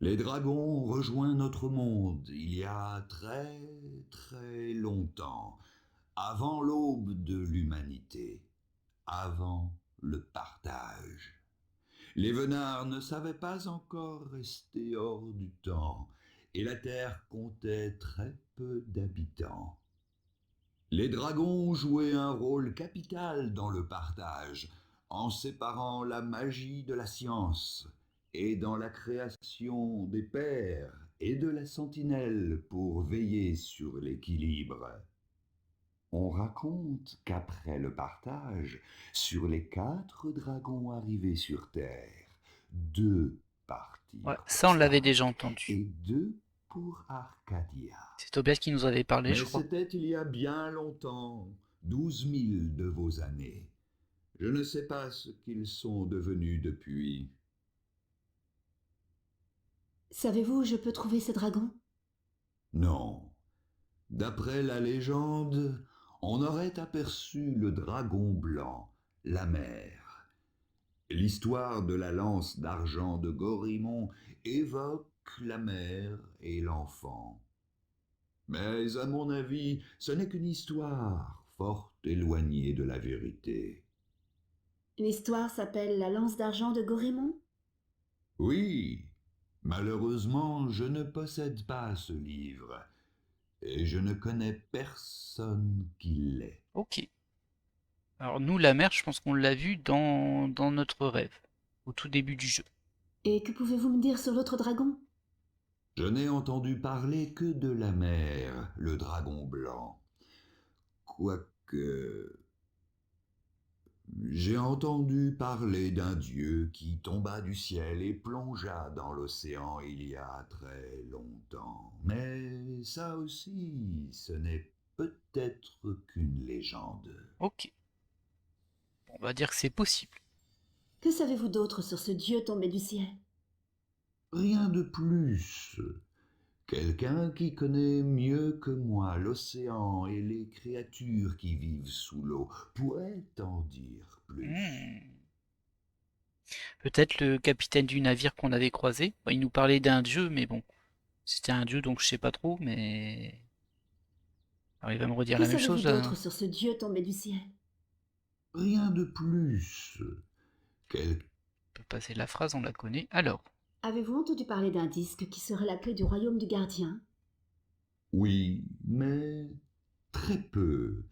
[SPEAKER 4] Les dragons ont rejoint notre monde il y a très longtemps, avant l'aube de l'humanité, avant le partage. Les venards ne savaient pas encore rester hors du temps, et la Terre comptait très peu d'habitants. Les dragons ont joué un rôle capital dans le partage, en séparant la magie de la science, et dans la création des pairs et de la sentinelle pour veiller sur l'équilibre. On raconte qu'après le partage, sur les 4 dragons arrivés sur Terre, 2
[SPEAKER 1] Ouais,
[SPEAKER 4] partirent
[SPEAKER 1] ça
[SPEAKER 4] pour
[SPEAKER 1] on l'avait
[SPEAKER 4] Stark
[SPEAKER 1] déjà entendu.
[SPEAKER 4] et 2 pour Arcadia.
[SPEAKER 1] C'est Tobias qui nous avait parlé, je
[SPEAKER 4] Mais
[SPEAKER 1] crois.
[SPEAKER 4] c'était il y a bien longtemps, 12 000 de vos années. Je ne sais pas ce qu'ils sont devenus depuis.
[SPEAKER 2] Savez-vous où je peux trouver ces dragons?
[SPEAKER 4] Non. D'après la légende, on aurait aperçu le dragon blanc, la mer. L'histoire de la lance d'argent de Gorimon évoque la mère et l'enfant. Mais à mon avis, ce n'est qu'une histoire fort éloignée de la vérité.
[SPEAKER 2] L'histoire s'appelle La lance d'argent de Gorémon?
[SPEAKER 4] Oui, Malheureusement, je ne possède pas ce livre, et je ne connais personne qui l'ait.
[SPEAKER 1] Ok. Alors nous, la mer, je pense qu'on l'a vue dans notre rêve, au tout début du jeu.
[SPEAKER 2] Et que pouvez-vous me dire sur l'autre dragon?
[SPEAKER 4] Je n'ai entendu parler que de la mer, le dragon blanc. Quoique... J'ai entendu parler d'un dieu qui tomba du ciel et plongea dans l'océan il y a très longtemps. Mais ça aussi, ce n'est peut-être qu'une légende.
[SPEAKER 1] Ok. On va dire que c'est possible.
[SPEAKER 2] Que savez-vous d'autre sur ce dieu tombé du ciel?
[SPEAKER 4] Rien de plus. Quelqu'un qui connaît mieux que moi l'océan et les créatures qui vivent sous l'eau pourrait en dire plus.
[SPEAKER 1] Peut-être le capitaine du navire qu'on avait croisé. Bon, il nous parlait d'un dieu, mais bon. C'était un dieu, donc je sais pas trop, mais... Alors il va me redire
[SPEAKER 2] Que
[SPEAKER 1] la même
[SPEAKER 2] savez-vous
[SPEAKER 1] chose, là.
[SPEAKER 2] d'autre sur ce dieu tombé du ciel?
[SPEAKER 4] Rien de plus. Quel...
[SPEAKER 1] On peut passer la phrase, on la connaît. Alors,
[SPEAKER 2] Avez-vous entendu parler d'un disque qui serait la clé du royaume du gardien?
[SPEAKER 4] Oui, mais très peu.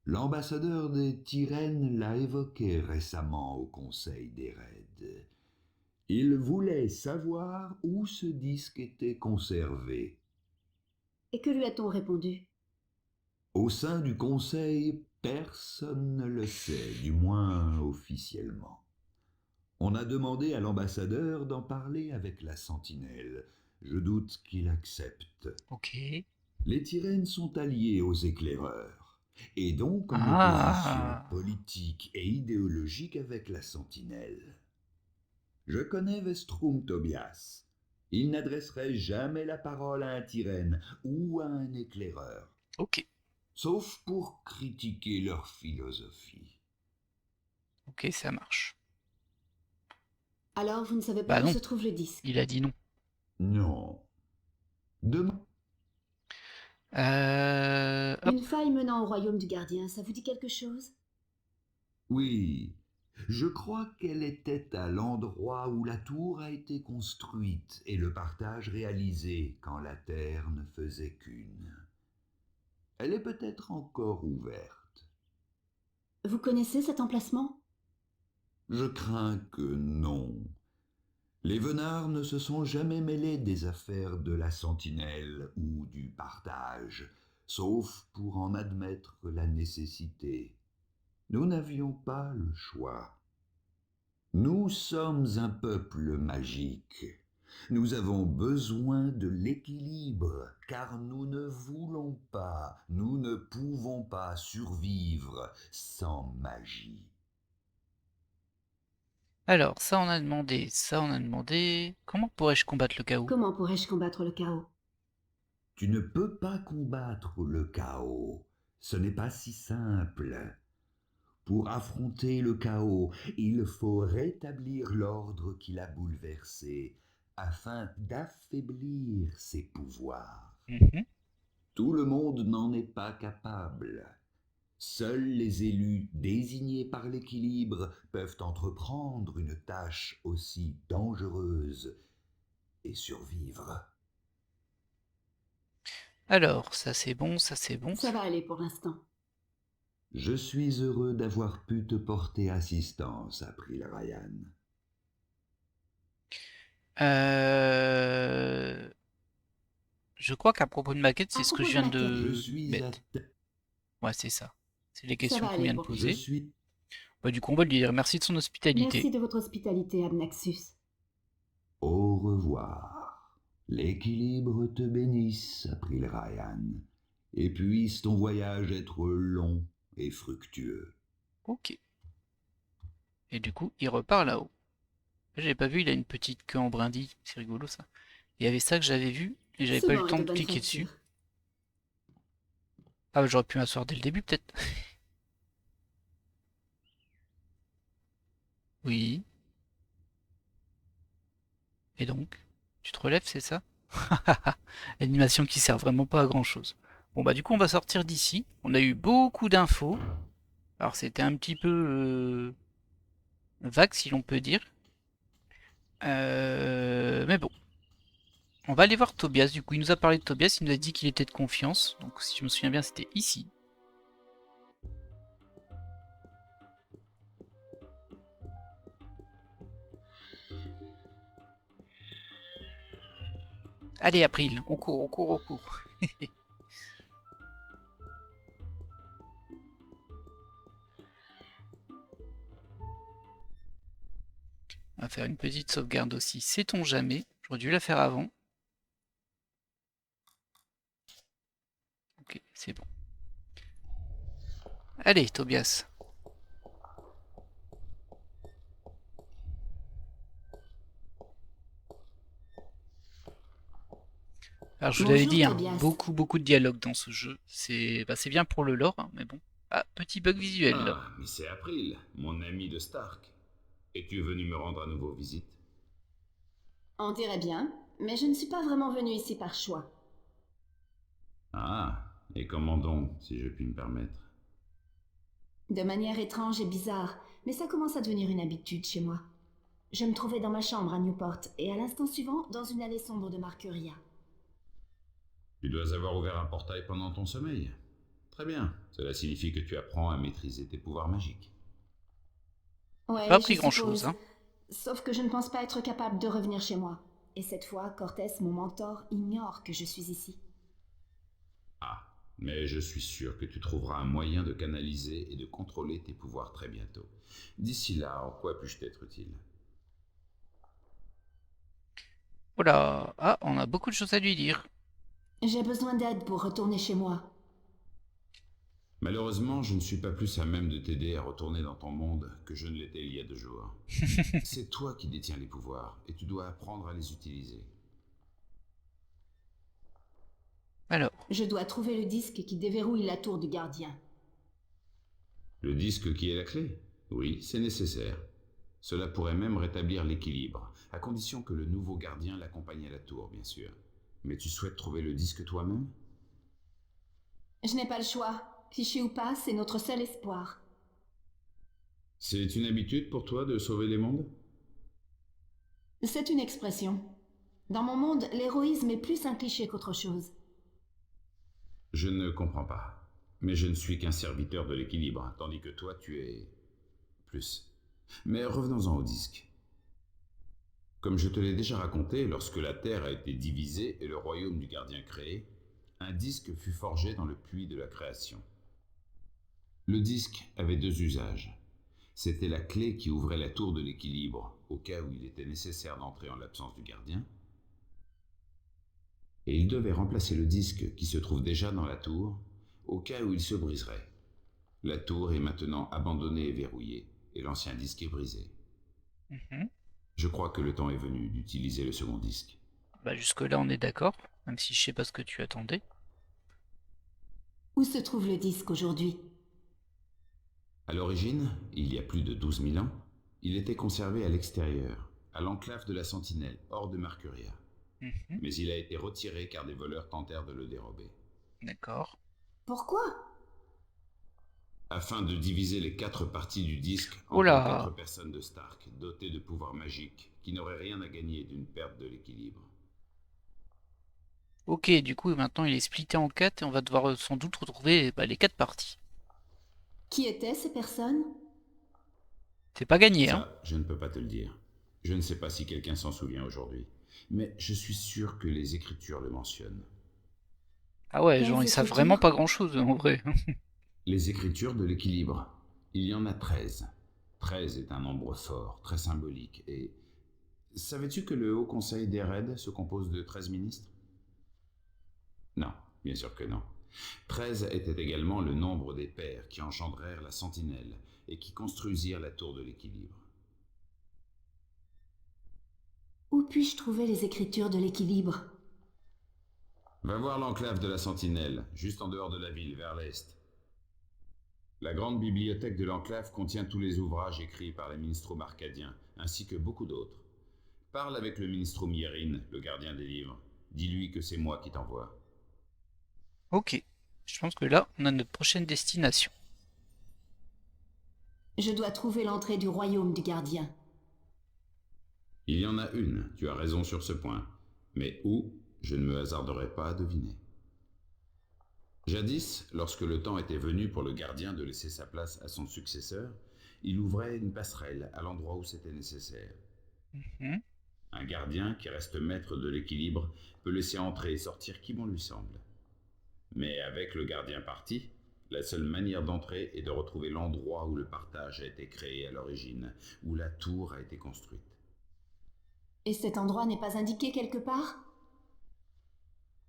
[SPEAKER 4] L'ambassadeur des Tyrènes l'a évoqué récemment au Conseil des Raids. Il voulait savoir où ce disque était conservé.
[SPEAKER 2] Et que lui a-t-on répondu?
[SPEAKER 4] Au sein du Conseil, personne ne le sait, du moins officiellement. On a demandé à l'ambassadeur d'en parler avec la sentinelle. Je doute qu'il accepte.
[SPEAKER 1] ok.
[SPEAKER 4] Les Tyrènes sont alliés aux éclaireurs, et donc en opposition
[SPEAKER 1] Ah,
[SPEAKER 4] politique et idéologique avec la sentinelle. Je connais Vestrum Tobias. Il n'adresserait jamais la parole à un Tyrène ou à un éclaireur,
[SPEAKER 1] ok.
[SPEAKER 4] sauf pour critiquer leur philosophie.
[SPEAKER 1] Ok, ça marche.
[SPEAKER 2] Alors vous ne savez pas
[SPEAKER 1] Bah
[SPEAKER 2] où
[SPEAKER 1] non,
[SPEAKER 2] se trouve le disque?
[SPEAKER 1] il a dit non.
[SPEAKER 4] Non. Demain.
[SPEAKER 1] Hop.
[SPEAKER 2] Une faille menant au royaume du gardien, ça vous dit quelque chose?
[SPEAKER 4] Oui, je crois qu'elle était à l'endroit où la tour a été construite et le partage réalisé quand la terre ne faisait qu'une. Elle est peut-être encore ouverte.
[SPEAKER 2] Vous connaissez cet emplacement?
[SPEAKER 4] Je crains que non. Les Venards ne se sont jamais mêlés des affaires de la sentinelle ou du partage, sauf pour en admettre la nécessité. Nous n'avions pas le choix. Nous sommes un peuple magique. Nous avons besoin de l'équilibre, car nous ne voulons pas, nous ne pouvons pas survivre sans magie.
[SPEAKER 1] Alors, ça on a demandé, ça on a demandé. Comment pourrais-je combattre le chaos?
[SPEAKER 2] Comment pourrais-je combattre le chaos?
[SPEAKER 4] Tu ne peux pas combattre le chaos. Ce n'est pas si simple. Pour affronter le chaos, il faut rétablir l'ordre qui l'a bouleversé, afin d'affaiblir ses pouvoirs.
[SPEAKER 1] Mhm.
[SPEAKER 4] Tout le monde n'en est pas capable. Seuls les élus désignés par l'équilibre peuvent entreprendre une tâche aussi dangereuse et survivre.
[SPEAKER 1] Alors, ça c'est bon, ça c'est bon.
[SPEAKER 2] Ça va aller pour l'instant.
[SPEAKER 4] Je suis heureux d'avoir pu te porter assistance, April Ryan.
[SPEAKER 1] Je crois qu'à propos de ma quête, c'est
[SPEAKER 2] À
[SPEAKER 1] ce que
[SPEAKER 2] propos
[SPEAKER 1] je
[SPEAKER 2] de
[SPEAKER 1] viens
[SPEAKER 2] ma quête.
[SPEAKER 4] Je
[SPEAKER 1] de
[SPEAKER 4] suis à
[SPEAKER 1] mettre. Ouais, c'est ça. C'est les
[SPEAKER 2] Ça
[SPEAKER 1] questions
[SPEAKER 2] va
[SPEAKER 1] qu'on
[SPEAKER 2] aller
[SPEAKER 1] vient de
[SPEAKER 2] pour
[SPEAKER 4] Je
[SPEAKER 1] poser.
[SPEAKER 4] suis...
[SPEAKER 1] Bah, du coup, on va lui dire merci de son hospitalité.
[SPEAKER 2] Merci de votre hospitalité, Abnaxus.
[SPEAKER 4] Au revoir. L'équilibre te bénisse, April Ryan, et puisse ton voyage être long et fructueux.
[SPEAKER 1] Ok. Et du coup, il repart là-haut. J'avais pas vu, il a une petite queue en brindille. C'est rigolo ça. Il y avait ça que j'avais vu et j'avais pas eu le
[SPEAKER 2] Souvent
[SPEAKER 1] temps
[SPEAKER 2] de
[SPEAKER 1] de
[SPEAKER 2] bonne
[SPEAKER 1] cliquer dessus.
[SPEAKER 2] facture.
[SPEAKER 1] Ah, bah, j'aurais pu m'asseoir dès le début peut-être. Oui. Et donc, tu te relèves, c'est ça? Animation qui sert vraiment pas à grand chose. Bon bah du coup on va sortir d'ici. On a eu beaucoup d'infos. Alors c'était un petit peu vague si l'on peut dire. Mais bon. On va aller voir Tobias, du coup il nous a parlé de Tobias, il nous a dit qu'il était de confiance, donc si je me souviens bien c'était ici. Allez April, on court, on court, on court. On va faire une petite sauvegarde aussi, sait-on jamais, j'aurais dû la faire avant. Ok, c'est bon. Allez Tobias. Alors je vous l'avais
[SPEAKER 2] Bonjour,
[SPEAKER 1] dit, hein,
[SPEAKER 2] Tobias.
[SPEAKER 1] beaucoup de dialogues dans ce jeu. C'est bien pour le lore, hein, mais bon. Ah, petit bug visuel là.
[SPEAKER 4] Ah, mais c'est April, mon ami de Stark. Es-tu venu me rendre à nouveau visite?
[SPEAKER 2] On dirait bien, mais je ne suis pas vraiment venue ici par choix.
[SPEAKER 4] Ah, et comment donc, si je puis me permettre?
[SPEAKER 2] De manière étrange et bizarre, mais ça commence à devenir une habitude chez moi. Je me trouvais dans ma chambre à Newport, et à l'instant suivant, dans une allée sombre de Marcuria.
[SPEAKER 4] Tu dois avoir ouvert un portail pendant ton sommeil. Très bien, cela signifie que tu apprends à maîtriser tes pouvoirs magiques.
[SPEAKER 2] Ouais,
[SPEAKER 1] Pas
[SPEAKER 2] je
[SPEAKER 1] pris grand chose,
[SPEAKER 2] suppose.
[SPEAKER 1] hein.
[SPEAKER 2] Sauf que je ne pense pas être capable de revenir chez moi. Et cette fois, Cortés, mon mentor, ignore que je suis ici.
[SPEAKER 4] Ah, mais je suis sûr que tu trouveras un moyen de canaliser et de contrôler tes pouvoirs très bientôt. D'ici là, en quoi puis-je t'être utile?
[SPEAKER 1] Oh là, ah, on a beaucoup de choses à lui dire.
[SPEAKER 2] J'ai besoin d'aide pour retourner chez moi.
[SPEAKER 4] Malheureusement, je ne suis pas plus à même de t'aider à retourner dans ton monde que je ne l'étais il y a 2 jours. C'est toi qui détiens les pouvoirs, et tu dois apprendre à les utiliser.
[SPEAKER 1] Alors,
[SPEAKER 2] Je dois trouver le disque qui déverrouille la tour du gardien.
[SPEAKER 4] Le disque qui est la clé? Oui, c'est nécessaire. Cela pourrait même rétablir l'équilibre, à condition que le nouveau gardien l'accompagne à la tour, bien sûr. Mais tu souhaites trouver le disque toi-même?
[SPEAKER 2] Je n'ai pas le choix. Cliché ou pas, c'est notre seul espoir.
[SPEAKER 4] C'est une habitude pour toi de sauver les mondes?
[SPEAKER 2] C'est une expression. Dans mon monde, l'héroïsme est plus un cliché qu'autre chose.
[SPEAKER 4] Je ne comprends pas. Mais je ne suis qu'un serviteur de l'équilibre, tandis que toi, tu es... plus. Mais revenons-en au disque. Comme je te l'ai déjà raconté, lorsque la Terre a été divisée et le royaume du gardien créé, un disque fut forgé dans le puits de la création. Le disque avait 2 usages. C'était la clé qui ouvrait la tour de l'équilibre, au cas où il était nécessaire d'entrer en l'absence du gardien, et il devait remplacer le disque qui se trouve déjà dans la tour, au cas où il se briserait. La tour est maintenant abandonnée et verrouillée, et l'ancien disque est brisé.
[SPEAKER 1] mhm.
[SPEAKER 4] Je crois que le temps est venu d'utiliser le second disque.
[SPEAKER 1] Bah jusque-là on est d'accord, même si je sais pas ce que tu attendais.
[SPEAKER 2] Où se trouve le disque aujourd'hui?
[SPEAKER 4] À l'origine, il y a plus de 12 000 ans, il était conservé à l'extérieur, à l'enclave de la Sentinelle, hors de Marcuria.
[SPEAKER 1] Mhm,
[SPEAKER 4] Mais il a été retiré car des voleurs tentèrent de le dérober.
[SPEAKER 1] d'accord.
[SPEAKER 2] Pourquoi?
[SPEAKER 4] Afin de diviser les 4 parties du disque
[SPEAKER 1] Oh
[SPEAKER 4] entre
[SPEAKER 1] là,
[SPEAKER 4] 4 personnes de Stark, dotées de pouvoirs magiques, qui n'auraient rien à gagner d'une perte de l'équilibre.
[SPEAKER 1] ok, du coup maintenant il est splitté en 4 et on va devoir sans doute retrouver bah, les 4 parties.
[SPEAKER 2] Qui étaient ces personnes?
[SPEAKER 1] C'est pas gagné, hein.
[SPEAKER 4] Ça, je ne peux pas te le dire. Je ne sais pas si quelqu'un s'en souvient aujourd'hui, mais je suis sûr que les Écritures le mentionnent.
[SPEAKER 1] Ah ouais, genre
[SPEAKER 2] Quelles
[SPEAKER 1] ils savent vraiment
[SPEAKER 2] écritures?
[SPEAKER 1] pas grand-chose en vrai.
[SPEAKER 4] Les Écritures de l'équilibre. Il y en a 13. 13 est un nombre fort, très symbolique, et... Savais-tu que le Haut Conseil d'Ered se compose de 13 ministres? Non, bien sûr que non. 13 était également le nombre des pères qui engendrèrent la sentinelle et qui construisirent la tour de l'équilibre.
[SPEAKER 2] Où puis-je trouver les écritures de l'équilibre?
[SPEAKER 4] Va voir l'enclave de la sentinelle, juste en dehors de la ville, vers l'est. La grande bibliothèque de l'enclave contient tous les ouvrages écrits par les Minstrels arcadiens, ainsi que beaucoup d'autres. Parle avec le Minstrel Mierin, le gardien des livres. Dis-lui que c'est moi qui t'envoie.
[SPEAKER 1] Ok, je pense que là on a notre prochaine destination.
[SPEAKER 2] Je dois trouver l'entrée du royaume du gardien.
[SPEAKER 4] Il y en a une, tu as raison sur ce point. Mais où, je ne me hasarderai pas à deviner. Jadis, lorsque le temps était venu pour le gardien de laisser sa place à son successeur, il ouvrait une passerelle à l'endroit où c'était nécessaire.
[SPEAKER 1] Mhm.
[SPEAKER 4] Un gardien qui reste maître de l'équilibre peut laisser entrer et sortir qui bon lui semble. Mais avec le gardien parti, la seule manière d'entrer est de retrouver l'endroit où le partage a été créé à l'origine, où la tour a été construite.
[SPEAKER 2] Et cet endroit n'est pas indiqué quelque part?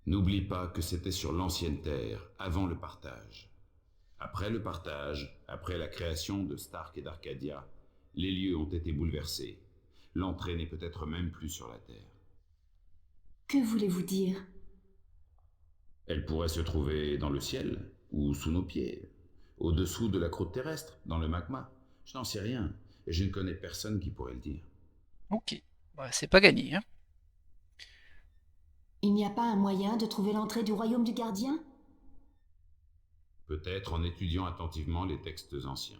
[SPEAKER 4] N'oublie pas que c'était sur l'ancienne terre, avant le partage. Après le partage, après la création de Stark et d'Arcadia, les lieux ont été bouleversés. L'entrée n'est peut-être même plus sur la terre.
[SPEAKER 2] Que voulez-vous dire?
[SPEAKER 4] Elle pourrait se trouver dans le ciel, ou sous nos pieds, au-dessous de la croûte terrestre, dans le magma. Je n'en sais rien, et je ne connais personne qui pourrait le dire.
[SPEAKER 1] Ok, bah, c'est pas gagné, hein.
[SPEAKER 2] Il n'y a pas un moyen de trouver l'entrée du royaume du gardien?
[SPEAKER 4] Peut-être en étudiant attentivement les textes anciens.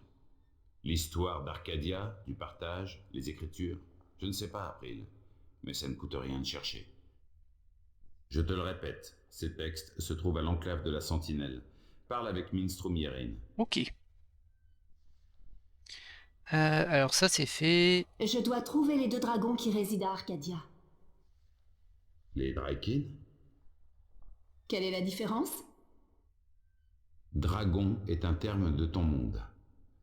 [SPEAKER 4] L'histoire d'Arcadia, du partage, les écritures, je ne sais pas, April, mais ça ne coûte rien de chercher. Je te le répète, ces textes se trouvent à l'enclave de la Sentinelle. Parle avec Minstrom Yerin.
[SPEAKER 1] Ok. Alors ça c'est fait.
[SPEAKER 2] Je dois trouver les 2 dragons qui résident à Arcadia.
[SPEAKER 4] Les Draikin?
[SPEAKER 2] Quelle est la différence?
[SPEAKER 4] Dragon est un terme de ton monde.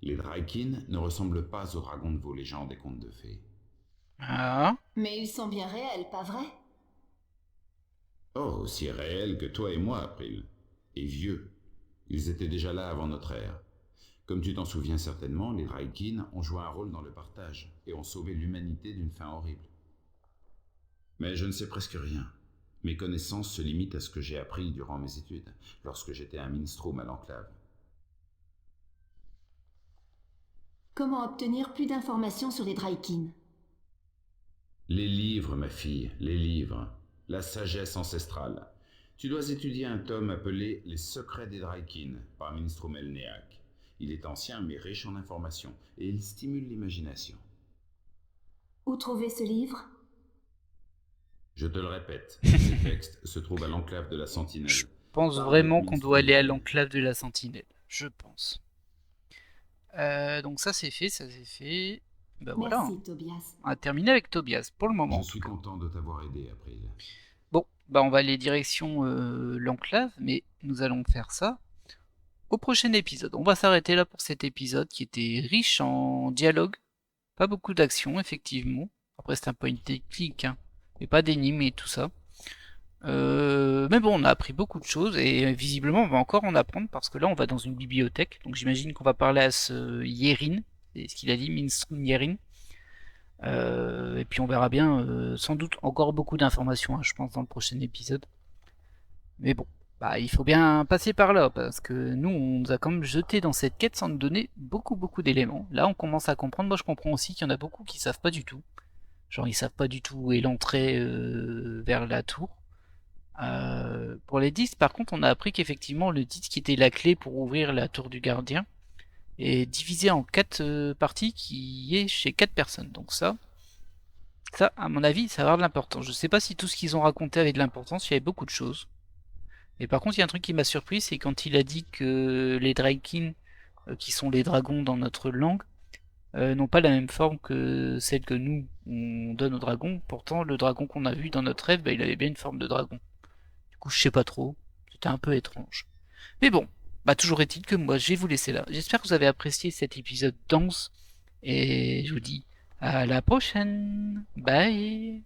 [SPEAKER 4] Les Draikin ne ressemblent pas aux dragons de vos légendes et contes de fées.
[SPEAKER 1] Ah.
[SPEAKER 2] Mais ils sont bien réels, pas vrai?
[SPEAKER 4] Oh, aussi réels que toi et moi, April. Et vieux. Ils étaient déjà là avant notre ère. Comme tu t'en souviens certainement, les Draikin ont joué un rôle dans le partage et ont sauvé l'humanité d'une fin horrible. Mais je ne sais presque rien. Mes connaissances se limitent à ce que j'ai appris durant mes études, lorsque j'étais un minstrel à l'enclave.
[SPEAKER 2] Comment obtenir plus d'informations sur les Draikin?
[SPEAKER 4] Les livres, ma fille, les livres. La sagesse ancestrale. Tu dois étudier un tome appelé Les secrets des Draikin par Minstrom Elnéac. Il est ancien mais riche en informations et il stimule l'imagination.
[SPEAKER 2] Où trouver ce livre?
[SPEAKER 4] Je te le répète, ces textes se trouvent à l'enclave de la Sentinelle.
[SPEAKER 1] Je pense
[SPEAKER 4] Parle
[SPEAKER 1] vraiment
[SPEAKER 4] avec
[SPEAKER 1] qu'on
[SPEAKER 4] Minstrom
[SPEAKER 1] doit aller à
[SPEAKER 4] Yerin.
[SPEAKER 1] l'enclave de la Sentinelle. Je pense. Donc ça c'est fait, ça c'est fait. Bah voilà, hein.
[SPEAKER 2] Merci, Tobias.
[SPEAKER 1] On a terminé avec Tobias pour le moment.
[SPEAKER 4] Je suis content de t'avoir aidé, April.
[SPEAKER 1] Bon, bah on va aller direction l'enclave, mais nous allons faire ça au prochain épisode. On va s'arrêter là pour cet épisode qui était riche en dialogue, pas beaucoup d'action effectivement. Après c'est un point technique, hein, mais pas d'énigmes et tout ça. Mais bon, on a appris beaucoup de choses et visiblement on va encore en apprendre parce que là on va dans une bibliothèque, donc j'imagine qu'on va parler à ce Yerin, c'est ce qu'il a dit, Minstrom Yerin. Et puis on verra bien, sans doute encore beaucoup d'informations, hein, je pense, dans le prochain épisode. Mais bon, bah il faut bien passer par là, parce que nous on nous a quand même jeté dans cette quête sans nous donner beaucoup d'éléments. Là on commence à comprendre, moi je comprends aussi qu'il y en a beaucoup qui savent pas du tout. Genre ils savent pas du tout où est l'entrée vers la tour. Pour les disques, par contre, on a appris qu'effectivement le disque qui était la clé pour ouvrir la tour du gardien est divisé en 4 parties qui est chez 4 personnes. Donc ça, à mon avis, ça va avoir de l'importance. Je sais pas si tout ce qu'ils ont raconté avait de l'importance, il y avait beaucoup de choses. Mais par contre, il y a un truc qui m'a surpris, c'est quand il a dit que les Draikin, qui sont les dragons dans notre langue, n'ont pas la même forme que celle que nous, on donne aux dragons. Pourtant, le dragon qu'on a vu dans notre rêve, bah, il avait bien une forme de dragon. Du coup, je sais pas trop. C'était un peu étrange. Mais bon, bah toujours est-il que moi, je vais vous laisser là. J'espère que vous avez apprécié cet épisode dense. Et je vous dis à la prochaine. Bye.